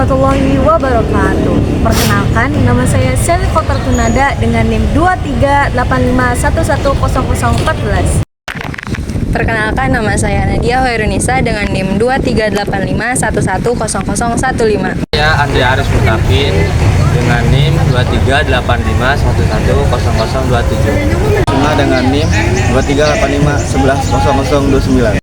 warahmatullahi wabarakatuh. Perkenalkan, nama saya Sally Kotar Tunada dengan NIM 2385110014. Perkenalkan, nama saya Nadia Hoirunisa dengan NIM 2385110015. Saya Andri Aris Mutafin dengan NIM 2385110027. Dengan NIM 2385110029.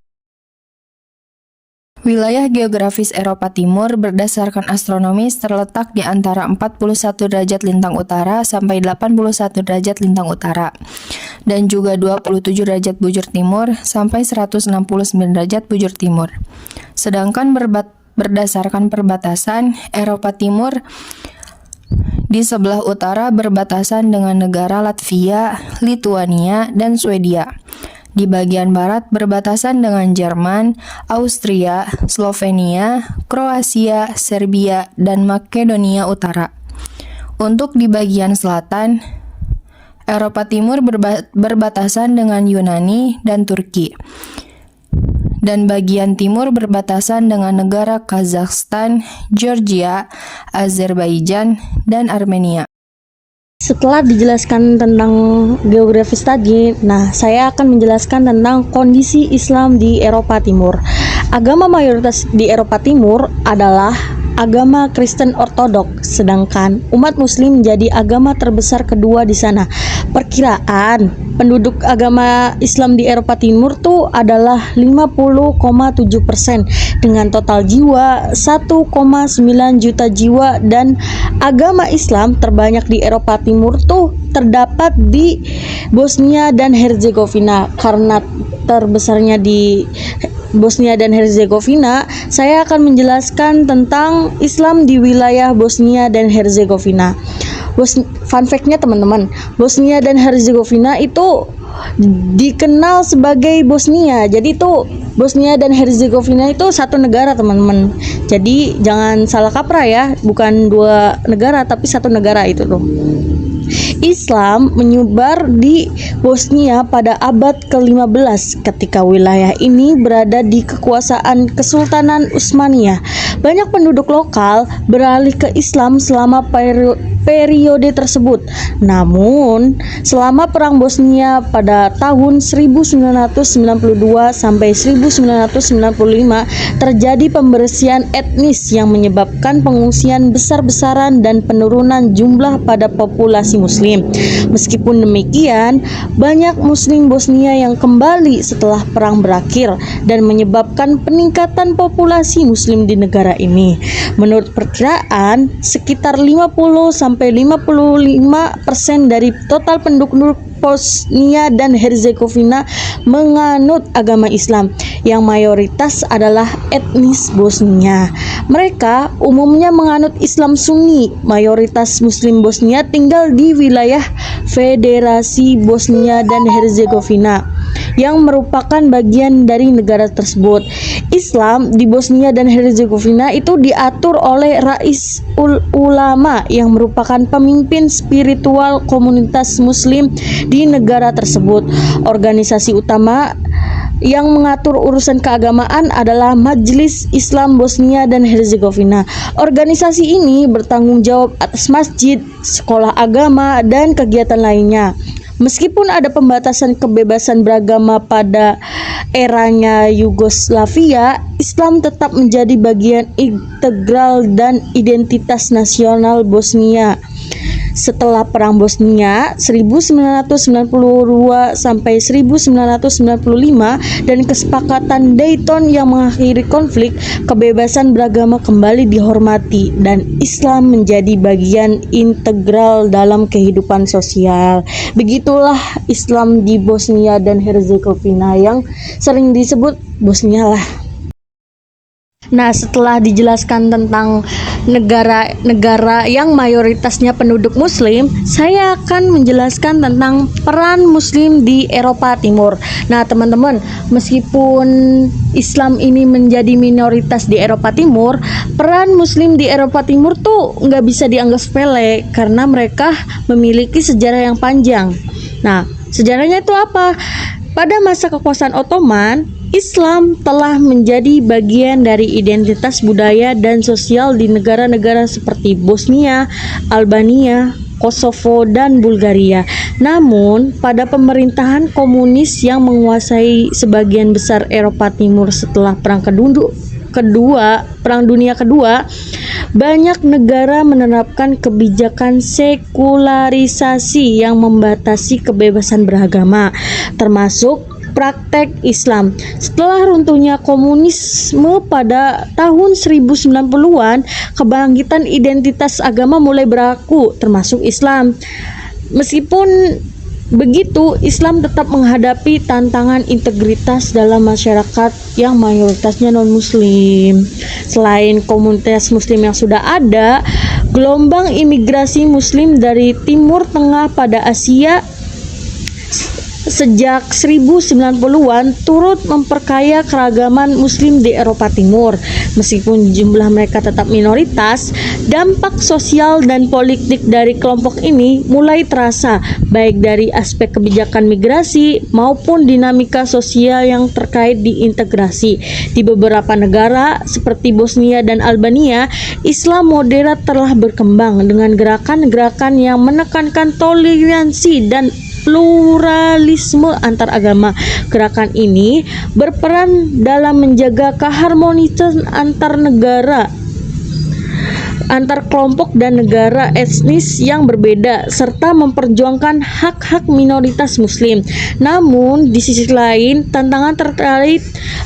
Wilayah geografis Eropa Timur berdasarkan astronomis terletak di antara 41 derajat lintang utara sampai 81 derajat lintang utara, dan juga 27 derajat bujur timur sampai 169 derajat bujur timur. Sedangkan berdasarkan perbatasan, Eropa Timur di sebelah utara berbatasan dengan negara Latvia, Lituania, dan Swedia. Di bagian barat berbatasan dengan Jerman, Austria, Slovenia, Kroasia, Serbia, dan Makedonia Utara. Untuk di bagian selatan, Eropa Timur berbatasan dengan Yunani dan Turki. Dan bagian timur berbatasan dengan negara Kazakhstan, Georgia, Azerbaijan, dan Armenia. Setelah dijelaskan tentang geografis tadi, saya akan menjelaskan tentang kondisi Islam di Eropa Timur. Agama mayoritas di Eropa Timur adalah agama Kristen Ortodok, sedangkan umat Muslim menjadi agama terbesar kedua di sana. Perkiraan penduduk agama Islam di Eropa Timur tuh adalah 50,7% dengan total jiwa 1,9 juta jiwa, dan agama Islam terbanyak di Eropa Timur tuh terdapat di Bosnia dan Herzegovina. Karena terbesarnya di Bosnia dan Herzegovina, saya akan menjelaskan tentang Islam di wilayah Bosnia dan Herzegovina. Fun fact-nya teman-teman, Bosnia dan Herzegovina itu dikenal sebagai Bosnia. Jadi itu Bosnia dan Herzegovina itu satu negara teman-teman. Jadi jangan salah kaprah ya, bukan dua negara tapi satu negara itu tuh. Islam menyebar di Bosnia pada abad ke-15 ketika wilayah ini berada di kekuasaan Kesultanan Utsmaniyah. Banyak penduduk lokal beralih ke Islam selama periode tersebut. Namun, selama Perang Bosnia pada tahun 1992 sampai 1995 terjadi pembersihan etnis yang menyebabkan pengungsian besar-besaran dan penurunan jumlah pada populasi Muslim. Meskipun demikian, banyak Muslim Bosnia yang kembali setelah perang berakhir dan menyebabkan peningkatan populasi Muslim di negara ini. Menurut perkiraan, sekitar 50-55% dari total penduduk Bosnia dan Herzegovina menganut agama Islam, yang mayoritas adalah etnis Bosnia. Mereka umumnya menganut Islam Sunni. Mayoritas Muslim Bosnia tinggal di wilayah Federasi Bosnia dan Herzegovina yang merupakan bagian dari negara tersebut. Islam di Bosnia dan Herzegovina itu diatur oleh Rais Ulama yang merupakan pemimpin spiritual komunitas Muslim di negara tersebut. Organisasi utama yang mengatur urusan keagamaan adalah Majelis Islam Bosnia dan Herzegovina. Organisasi ini bertanggung jawab atas masjid, sekolah agama, dan kegiatan lainnya. Meskipun ada pembatasan kebebasan beragama pada eranya Yugoslavia, Islam tetap menjadi bagian integral dan identitas nasional Bosnia. Setelah Perang Bosnia 1992 sampai 1995 dan kesepakatan Dayton yang mengakhiri konflik, kebebasan beragama kembali dihormati dan Islam menjadi bagian integral dalam kehidupan sosial. Begitulah Islam di Bosnia dan Herzegovina yang sering disebut Bosnia lah. Setelah dijelaskan tentang negara-negara yang mayoritasnya penduduk Muslim, saya akan menjelaskan tentang peran Muslim di Eropa Timur. Teman-teman, meskipun Islam ini menjadi minoritas di Eropa Timur, peran Muslim di Eropa Timur tuh nggak bisa dianggap sepele karena mereka memiliki sejarah yang panjang. Sejarahnya itu apa? Pada masa kekuasaan Ottoman, Islam telah menjadi bagian dari identitas budaya dan sosial di negara-negara seperti Bosnia, Albania, Kosovo, dan Bulgaria. Namun, pada pemerintahan komunis yang menguasai sebagian besar Eropa Timur setelah Perang Dunia Kedua, banyak negara menerapkan kebijakan sekularisasi yang membatasi kebebasan beragama, termasuk praktek Islam. Setelah runtuhnya komunisme pada tahun 1090-an, kebangkitan identitas agama mulai berlaku, termasuk Islam. Meskipun begitu, Islam tetap menghadapi tantangan integritas dalam masyarakat yang mayoritasnya non-muslim. Selain komunitas muslim yang sudah ada, gelombang imigrasi muslim dari Timur Tengah pada Asia sejak 1090-an turut memperkaya keragaman muslim di Eropa Timur. Meskipun jumlah mereka tetap minoritas, dampak sosial dan politik dari kelompok ini mulai terasa, baik dari aspek kebijakan migrasi maupun dinamika sosial yang terkait di integrasi. Di beberapa negara seperti Bosnia dan Albania, Islam moderat telah berkembang dengan gerakan-gerakan yang menekankan toleransi dan pluralisme antar agama. Gerakan ini berperan dalam menjaga keharmonisan antar negara, antar kelompok dan negara etnis yang berbeda, serta memperjuangkan hak-hak minoritas muslim. Namun, di sisi lain, tantangan terkait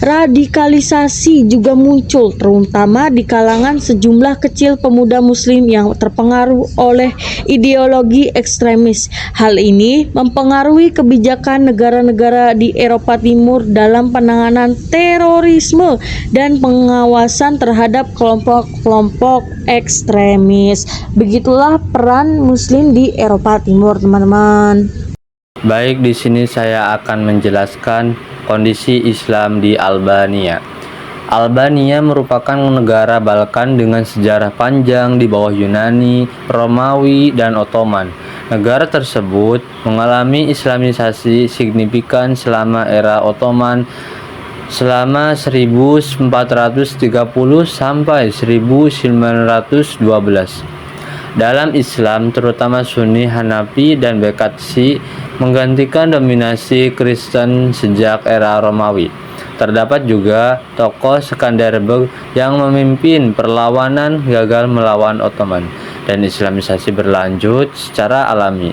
radikalisasi juga muncul, terutama di kalangan sejumlah kecil pemuda muslim yang terpengaruh oleh ideologi ekstremis. Hal ini mempengaruhi kebijakan negara-negara di Eropa Timur dalam penanganan terorisme dan pengawasan terhadap kelompok-kelompok ekstremis. Begitulah peran muslim di Eropa Timur, teman-teman. Baik, di sini saya akan menjelaskan kondisi Islam di Albania. Albania merupakan negara Balkan dengan sejarah panjang di bawah Yunani, Romawi, dan Ottoman. Negara tersebut mengalami islamisasi signifikan selama era Ottoman selama 1430 sampai 1912. Dalam Islam, terutama Sunni, Hanafi, dan Bekatsi menggantikan dominasi Kristen sejak era Romawi. Terdapat juga tokoh Skanderbeg yang memimpin perlawanan gagal melawan Ottoman, dan Islamisasi berlanjut secara alami.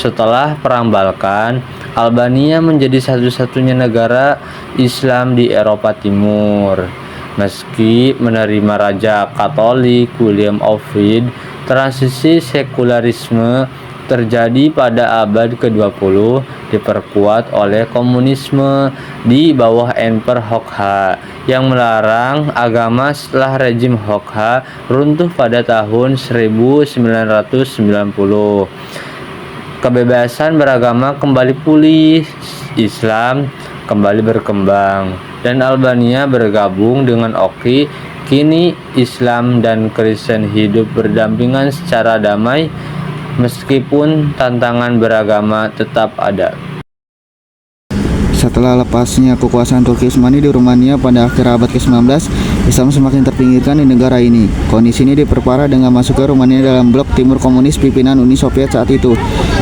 Setelah Perang Balkan, Albania menjadi satu-satunya negara Islam di Eropa Timur. Meski menerima Raja Katolik William Ovid, transisi sekularisme terjadi pada abad ke-20 diperkuat oleh komunisme di bawah Enver Hoxha yang melarang agama setelah rejim Hoxha runtuh pada tahun 1990. Kebebasan beragama kembali pulih, Islam kembali berkembang, dan Albania bergabung dengan OKI. Kini Islam dan Kristen hidup berdampingan secara damai, meskipun tantangan beragama tetap ada. Setelah lepasnya kekuasaan Turki Utsmani di Rumania pada akhir abad ke-19, Islam semakin terpinggirkan di negara ini. Kondisi ini diperparah dengan masuknya Rumania dalam blok timur komunis pimpinan Uni Soviet saat itu.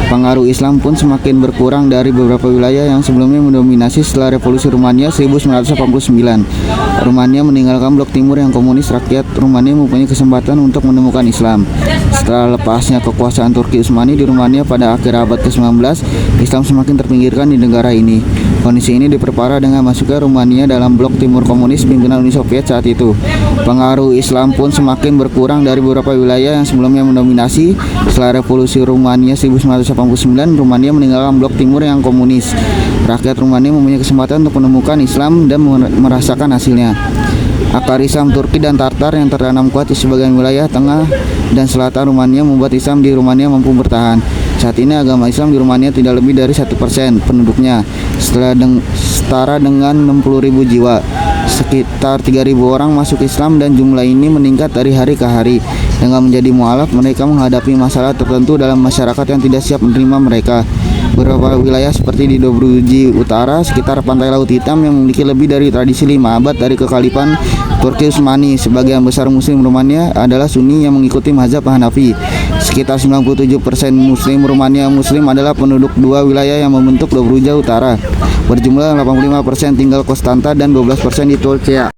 Pengaruh Islam pun semakin berkurang dari beberapa wilayah yang sebelumnya mendominasi setelah Revolusi Rumania 1989. Rumania meninggalkan blok timur yang komunis. Rakyat Rumania mempunyai kesempatan untuk menemukan Islam. Setelah lepasnya kekuasaan Turki Utsmani di Rumania pada akhir abad ke-19, Islam semakin terpinggirkan di negara ini. Kondisi ini diperparah dengan masuknya Rumania dalam blok timur komunis pimpinan Uni Soviet saat itu. Pengaruh Islam pun semakin berkurang dari beberapa wilayah yang sebelumnya mendominasi. Setelah Revolusi Rumania 1989, Rumania meninggalkan blok timur yang komunis. Rakyat Rumania mempunyai kesempatan untuk menemukan Islam dan merasakan hasilnya. Akar Islam Turki dan Tartar yang tertanam kuat di sebagian wilayah tengah dan selatan Rumania membuat Islam di Rumania mampu bertahan. Saat ini agama Islam di Rumania tidak lebih dari 1% penduduknya, setara dengan 60.000 jiwa. Sekitar 3.000 orang masuk Islam dan jumlah ini meningkat dari hari ke hari. Dengan menjadi mualaf, mereka menghadapi masalah tertentu dalam masyarakat yang tidak siap menerima mereka. Beberapa wilayah seperti di Dobruji Utara, sekitar pantai Laut Hitam yang memiliki lebih dari tradisi 5 abad dari kekhalifahan Turki Utsmani. Sebagian besar muslim Rumania adalah Sunni yang mengikuti mazhab Hanafi. Sekitar 97% muslim Rumania muslim adalah penduduk dua wilayah yang membentuk Dobruja Utara. Berjumlah 85% tinggal Konstanta dan 12% di Tulcea.